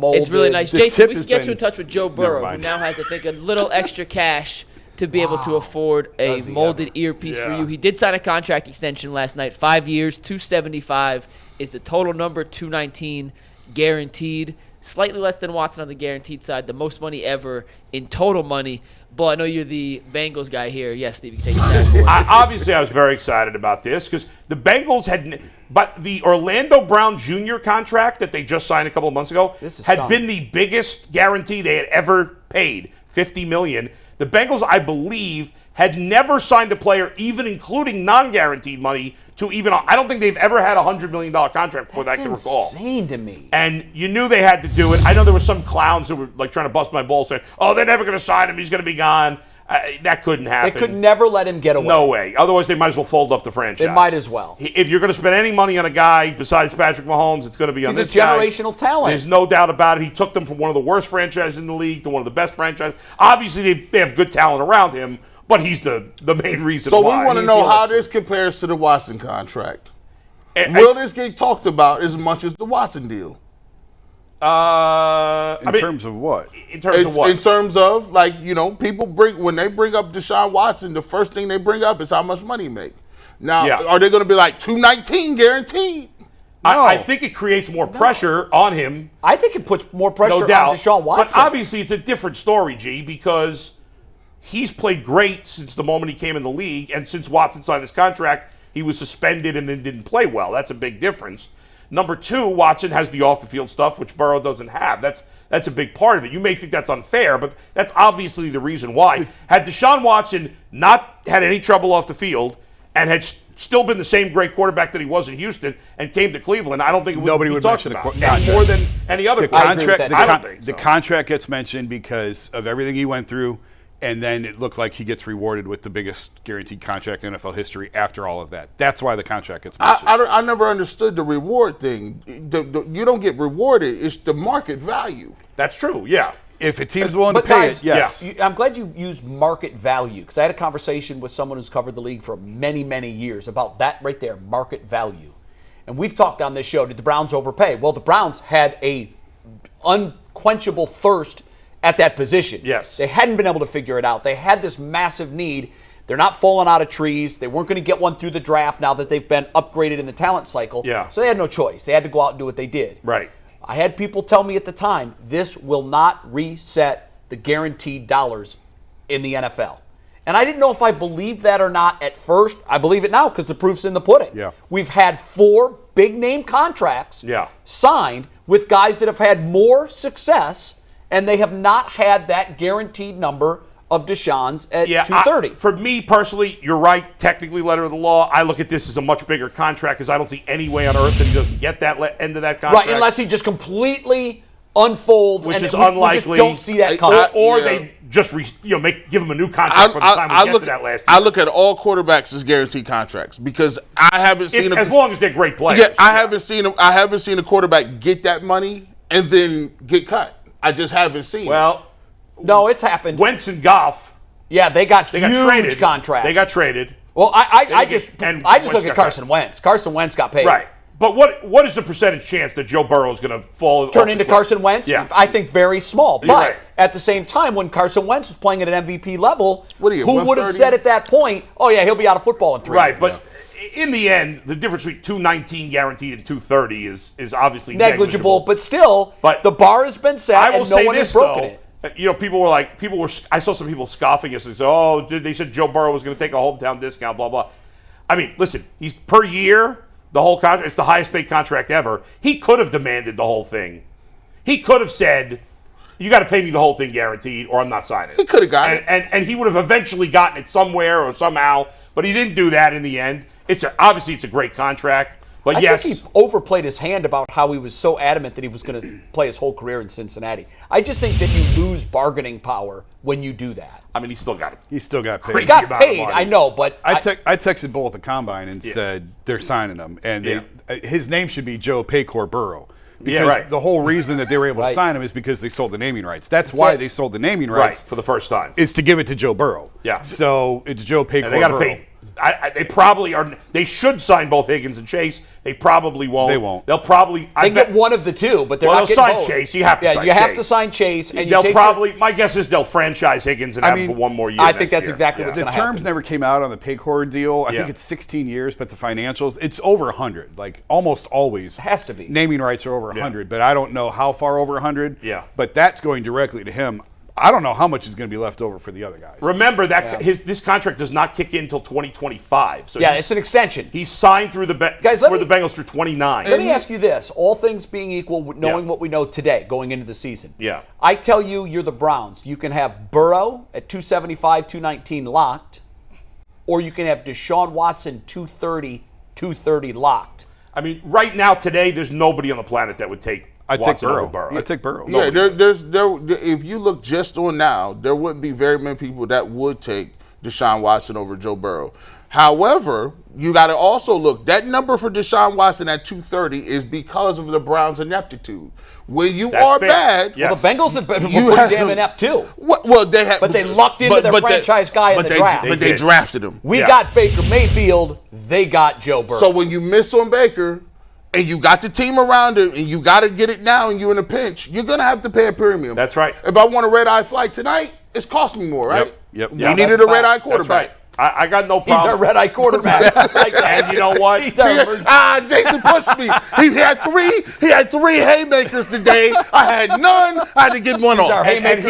molded. It's really nice. This Jason, tip we can has get you been- in touch with Joe Never Burrow, who mind. now has, I think, a little extra cash to be able to afford a Does he molded ever? earpiece for Yeah. you. He did sign a contract extension last night. 5 years, $275 is the total number, $219 guaranteed. Slightly less than Watson on the guaranteed side, the most money ever in total money. But I know you're the Bengals guy here. Yes, Steve, you can take it back. Obviously, I was very excited about this because the Bengals but the Orlando Brown Jr. contract that they just signed a couple of months ago This is had stunning. been the biggest guarantee they had ever paid, $50 million. The Bengals, I believe, had never signed a player, even including non-guaranteed money, to even. I don't think they've ever had a $100 million contract before that I can recall. Insane to me. And you knew they had to do it. I know there were some clowns who were like trying to bust my balls saying, "Oh, they're never going to sign him. He's going to be gone." That couldn't happen. They could never let him get away. No way. Otherwise, they might as well fold up the franchise. They might as well. If you're going to spend any money on a guy besides Patrick Mahomes, it's going to be on He's a this guy. generational talent. There's no doubt about it. He took them from one of the worst franchises in the league to one of the best franchises. Obviously, they have good talent around him, but he's the main reason So why. we want to He's know the how elixir. this compares to the Watson contract. And- Will this get talked about as much as the Watson deal? In terms of what? In terms of what? In terms of, like, you know, people when they bring up Deshaun Watson, the first thing they bring up is how much money he make. Now, Yeah. are they going to be like 219 guaranteed? I think it creates more pressure on him. I think it puts more pressure No doubt. on Deshaun Watson. But obviously, it's a different story, G, because he's played great since the moment he came in the league, and since Watson signed his contract, he was suspended and then didn't play well. That's a big difference. Number two, Watson has the off-the-field stuff, which Burrow doesn't have. That's a big part of it. You may think that's unfair, but that's obviously the reason why. Had Deshaun Watson not had any trouble off the field and had still been the same great quarterback that he was in Houston and came to Cleveland, I don't think it would Nobody be would talked mention the about contract. more than any other The player. agree with contract, that. I don't think the so. contract gets mentioned because of everything he went through, and then it looked like he gets rewarded with the biggest guaranteed contract in NFL history after all of that. That's why the contract gets mentioned. I never understood the reward thing. You don't get rewarded. It's the market value. That's true, yeah. If a team's willing to But pay guys, it, yes. I'm glad you used market value, because I had a conversation with someone who's covered the league for many, many years about that right there, market value. And we've talked on this show, did the Browns overpay? Well, the Browns had a unquenchable thirst at that position. Yes. They hadn't been able to figure it out. They had this massive need. They're not falling out of trees. They weren't going to get one through the draft now that they've been upgraded in the talent cycle. Yeah. So they had no choice. They had to go out and do what they did. Right. I had people tell me at the time, this will not reset the guaranteed dollars in the NFL. And I didn't know if I believed that or not at first. I believe it now because the proof's in the pudding. Yeah. We've had 4 big-name contracts Yeah. signed with guys that have had more success, and they have not had that guaranteed number of Deshaun's at 230. For me personally, you're right. Technically, letter of the law. I look at this as a much bigger contract because I don't see any way on earth that he doesn't get that end of that contract. Right, unless he just completely unfolds, which and is we unlikely. just don't see that coming. Or Yeah. they just give him a new contract by the time we get to that last year. I look at all quarterbacks as guaranteed contracts because I haven't seen as long as they're great players. Yeah, I haven't seen a quarterback get that money and then get cut. I just haven't seen. Well, No, it's happened. Wentz and Goff, Yeah, they got they got huge traded. contracts. They got traded. Well, I Wentz just got look at Carson cut. Wentz. Carson Wentz got paid. Right. But what is the percentage chance that Joe Burrow is going to fall off Turn the into cliff? Carson Wentz? Yeah. I think very small. But right. at the same time, when Carson Wentz was playing at an MVP level, What are you, who would have 130? said at that point, oh, yeah, he'll be out of football in 3 Right, years? but in the end, the difference between 219 guaranteed and 230 is obviously negligible. But still, But the bar has been set, I will and no say one this has broken though. it. You know, I saw some people scoffing us and say, "Oh, they said Joe Burrow was going to take a hometown discount." Blah blah. I mean, listen, he's per year the whole contract. It's the highest paid contract ever. He could have demanded the whole thing. He could have said, "You got to pay me the whole thing guaranteed, or I'm not signing." He could have got it. and he would have eventually gotten it somewhere or somehow, but he didn't do that in the end. Obviously it's a great contract, but I yes, think he overplayed his hand about how he was so adamant that he was going to play his whole career in Cincinnati. I just think that you lose bargaining power when you do that. I mean, he still got it. He still got paid. Crazy He got amount of paid, money. I know, but I texted Bull at the combine and said they're signing him, and his name should be Joe Paycor Burrow. Because right. the whole reason that they were able Right. to sign him is because they sold the naming rights. That's why it. they sold the naming Right, rights for the first time. is to give it to Joe Burrow. Yeah. So it's Joe Paycor And they got to Burrow. pay. They probably are. They should sign both Higgins and Chase. They probably won't. They won't. They'll probably. They get one of the two, but they're Well, not they'll getting sign both. Chase. You have to sign you have Chase. to sign Chase, and They'll probably. My guess is they'll franchise Higgins and have him for one more year. I think next that's year. exactly what's The going to happen. terms never came out on the Paycor deal. I think it's 16 years, but the financials, it's over 100. Like almost always. It has to be. Naming rights are over 100, but I don't know how far over 100. Yeah. But that's going directly to him. I don't know how much is going to be left over for the other guys. Remember that this contract does not kick in until 2025. So It's an extension. He's signed through the Bengals through 29. Let me ask you this: all things being equal, knowing what we know today, going into the season, I tell you, you're the Browns. You can have Burrow at 275, 219 locked, or you can have Deshaun Watson 230 locked. I mean, right now, today, there's nobody on the planet that would take Watson over Burrow. I'd take Burrow. Yeah, if you look just on now, there wouldn't be very many people that would take Deshaun Watson over Joe Burrow. However, you got to also look, that number for Deshaun Watson at 230 is because of the Browns' ineptitude. When you are fair. bad, Well, the Bengals were pretty damn inept too. Well, they had, But they lucked into their franchise guy in the draft. But they drafted him. We got Baker Mayfield. They got Joe Burrow. So when you miss on Baker, and you got the team around him, and you got to get it now, and you're in a pinch, you're going to have to pay a premium. That's right. If I want a red-eye flight tonight, it's costing me more, right? Yep. We needed a red-eye quarterback. That's right. I got no problem. He's our red-eye quarterback. Like that. And you know what? He's our Jason pushed me. He had three haymakers today. I had none. I had to get one off. our haymaker.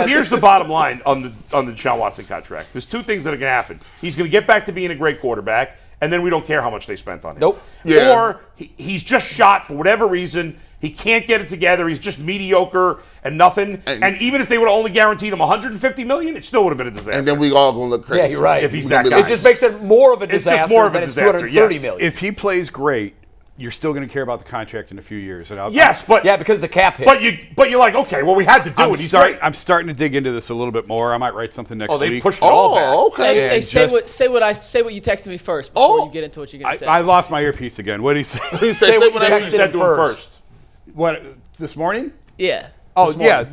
Here's the bottom line on the Deshaun Watson contract. There's two things that are going to happen. He's going to get back to being a great quarterback, and then we don't care how much they spent on him. Nope. Yeah. Or he's just shot for whatever reason. He can't get it together. He's just mediocre and nothing. And even if they would have only guaranteed him $150 million, it still would have been a disaster. And then we all going to look crazy. Yeah, you're right. If he's that guy. It just makes it more of a It's disaster just more of a than it's disaster, $230 yes. million. If he plays great, you're still going to care about the contract in a few years. And Yes, but because the cap hit. But you're like, okay, well, we had to do it. He's great. I'm starting to dig into this a little bit more. I might write something next They week. pushed it all back. Oh, okay. Hey, And say just- what you texted me first before you get into what you're gonna say. I lost my earpiece again. What did he say? Say what you That's what texted you said him to him first. What, this morning? Yeah. Oh, yeah.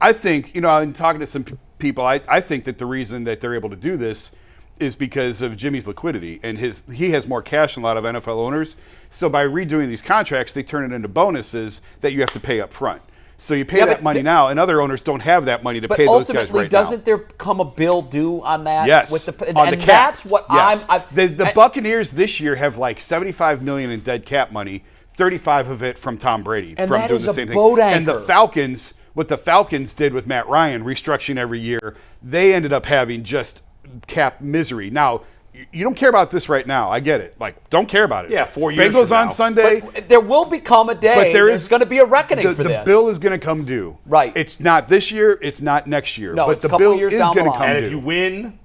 I think, in talking to some people, I think that the reason that they're able to do this is because of Jimmy's liquidity. And he has more cash than a lot of NFL owners. So by redoing these contracts, they turn it into bonuses that you have to pay up front. So you pay that money now, and other owners don't have that money to pay those guys right now. Doesn't there come a bill due on that? Yes, on the cap. That's what the Buccaneers this year have like $75 million in dead cap money, 35 of it from Tom Brady And from that doing is the a same boat thing. And the anchor. Falcons, what the Falcons did with Matt Ryan, restructuring every year, they ended up having just cap misery. Now, you don't care about this right now. I get it. Like, don't care about it. Yeah, 4 years Bengals from on now. Sunday. But there will become a day. But There's going to be a reckoning for the this. bill is going to come due. Right. It's not this year. It's not next year. No, but it's a the couple bill years is down the going to line. come And due. if you win,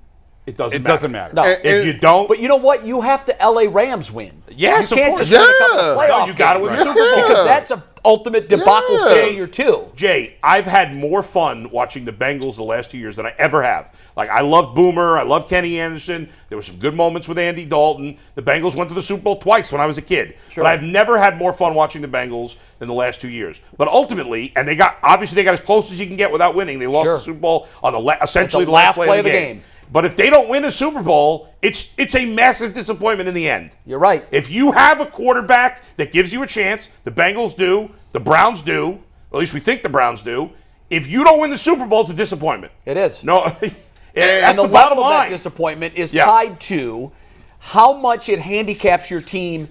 it doesn't matter. doesn't matter. No. If you don't, But you know what? You have to LA Rams win. Yes, you of can't course. just win a couple Yeah. of playoff No, you gotta win the games. Super Bowl. Because that's an ultimate debacle Yeah. failure too. Jay, I've had more fun watching the Bengals the last 2 years than I ever have. Like, I love Boomer. I love Kenny Anderson. There were some good moments with Andy Dalton. The Bengals went to the Super Bowl twice when I was a kid. Sure. But I've never had more fun watching the Bengals than the last 2 years. But ultimately, and they got as close as you can get without winning. They lost Sure. the Super Bowl on essentially At the last play of the game. But if they don't win a Super Bowl, it's a massive disappointment in the end. You're right. If you have a quarterback that gives you a chance, the Bengals do, the Browns do, or at least we think the Browns do. If you don't win the Super Bowl, it's a disappointment. It is. No, and that's the the bottom level of that line. disappointment is Yeah. tied to how much it handicaps your team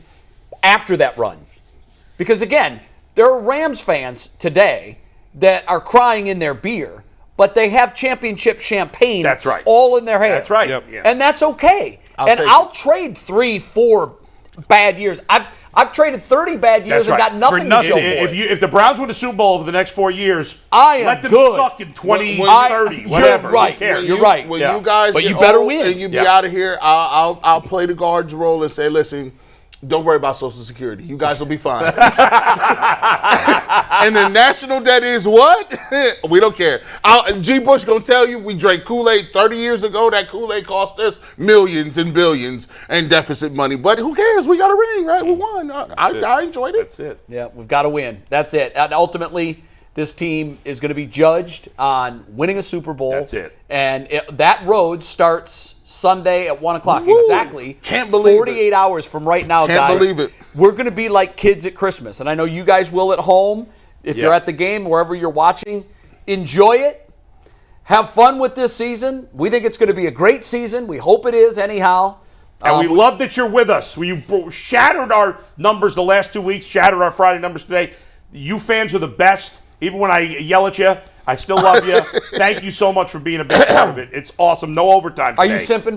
after that run. Because again, there are Rams fans today that are crying in their beer, but they have championship champagne That's right. all in their hair. That's right. Yep. Yeah. And that's okay. I'll trade 3-4 bad years. I've traded 30 bad years That's and right. got nothing For to nothing. show for it. If the Browns win the Super Bowl over the next 4 years, I am let them good. suck in 20, When- 30, you're whatever. right. Who cares? You're right. When Yeah. you guys But get you better old win. and you be Yeah. out of here, I'll play the guard's role and say, listen, don't worry about Social Security. You guys will be fine. And the national debt is what? We don't care. G. Bush gonna tell you we drank Kool-Aid 30 years ago. That Kool-Aid cost us millions and billions and deficit money. But who cares? We got a ring, right? We won. I enjoyed it. That's it. Yeah, we've got to win. That's it. And ultimately, this team is going to be judged on winning a Super Bowl. That's it. And that road starts Sunday at 1 o'clock. Woo! Exactly. Can't believe it. 48 hours from right now, Can't guys. believe it. We're going to be like kids at Christmas. And I know you guys will at home. If you're Yeah. at the game, wherever you're watching, enjoy it. Have fun with this season. We think it's going to be a great season. We hope it is anyhow. And we love that you're with us. We shattered our numbers the last 2 weeks, shattered our Friday numbers today. You fans are the best. Even when I yell at you, I still love you. Thank you so much for being a big part of it. It's awesome. No overtime today. Are you simping